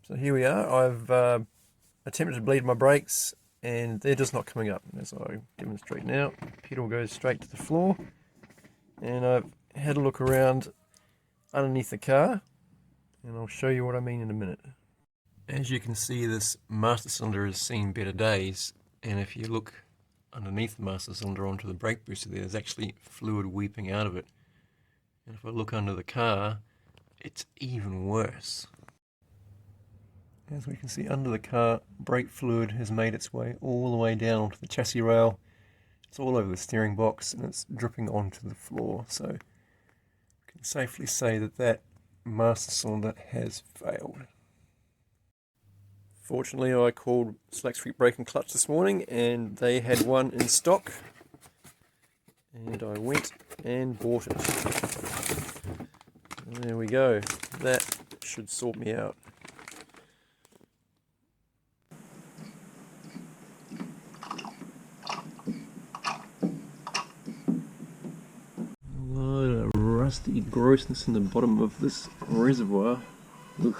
So here we are. I've attempted to bleed my brakes and they're just not coming up. As I demonstrate now, pedal goes straight to the floor, and I've had a look around underneath the car and I'll show you what I mean in a minute. As you can see, this master cylinder has seen better days, and if you look underneath the master cylinder onto the brake booster, there's actually fluid weeping out of it. And if I look under the car, it's even worse. As we can see under the car, brake fluid has made its way all the way down onto the chassis rail. It's all over the steering box and it's dripping onto the floor. So we can safely say that that master cylinder has failed. Fortunately, I called Slack Street Brake and Clutch this morning and they had one in stock. And I went and bought it. And there we go. That should sort me out. A lot of rusty grossness in the bottom of this reservoir. Ugh.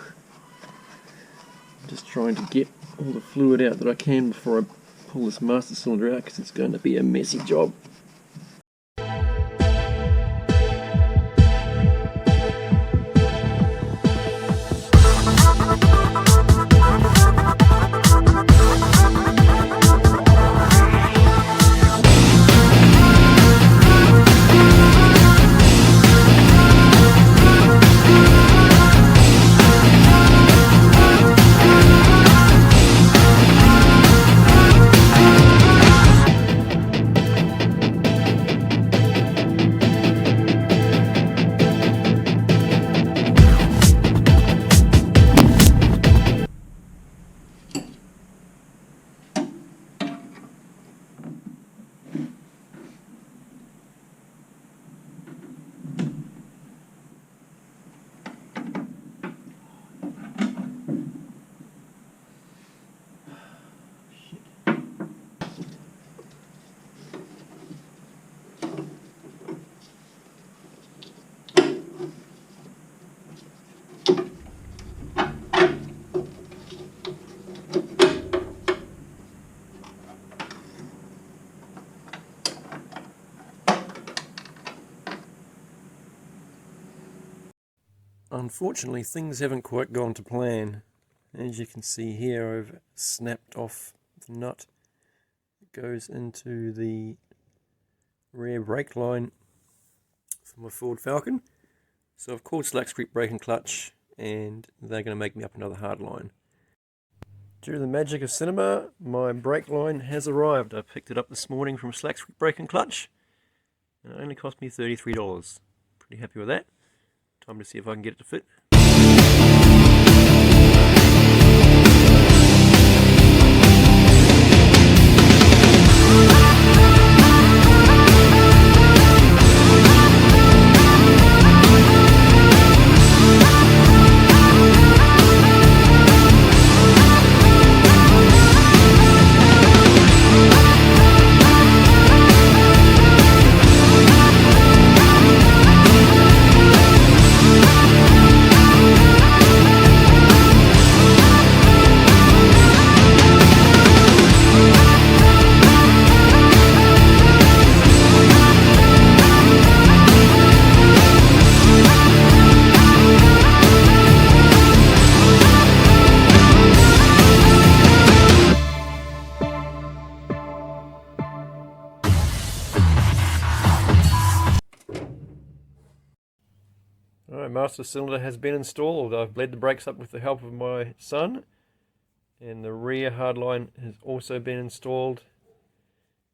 I'm just trying to get all the fluid out that I can before I pull this master cylinder out, because it's going to be a messy job. Unfortunately, things haven't quite gone to plan. As you can see here, I've snapped off the nut that goes into the rear brake line for my Ford Falcon. So I've called Slack Street Brake and Clutch, and they're going to make me up another hard line. Due to the magic of cinema, my brake line has arrived. I picked it up this morning from Slack Street Brake and Clutch, and it only cost me $33. Pretty happy with that. Time to see if I can get it to fit. Alright, master cylinder has been installed. I've bled the brakes up with the help of my son, and the rear hardline has also been installed,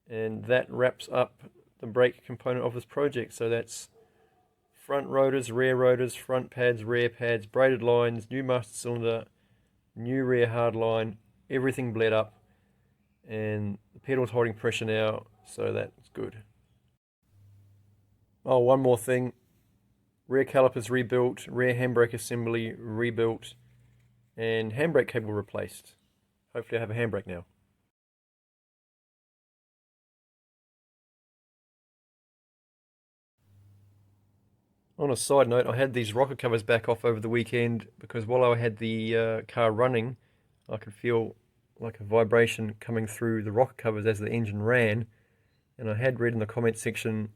and that wraps up the brake component of this project. So that's front rotors, front pads, rear pads, braided lines, new master cylinder, new rear hardline, everything bled up, and the pedal's holding pressure now, so that's good. Oh, one more thing. Rear calipers rebuilt, rear handbrake assembly rebuilt, and handbrake cable replaced. Hopefully I have a handbrake now. On a side note, I had these rocker covers back off over the weekend because while I had the car running, I could feel like a vibration coming through the rocker covers as the engine ran. And I had read in the comment section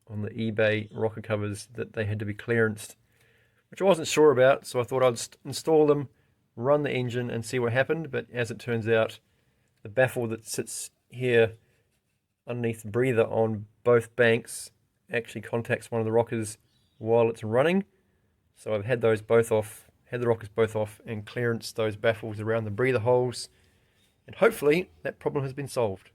on the eBay rocker covers that they had to be clearanced, which I wasn't sure about, so I thought I'd install them, run the engine and see what happened. But as it turns out, the baffle that sits here underneath the breather on both banks actually contacts one of the rockers while it's running. So I've had those both off, had the rockers both off, and clearanced those baffles around the breather holes, and hopefully that problem has been solved.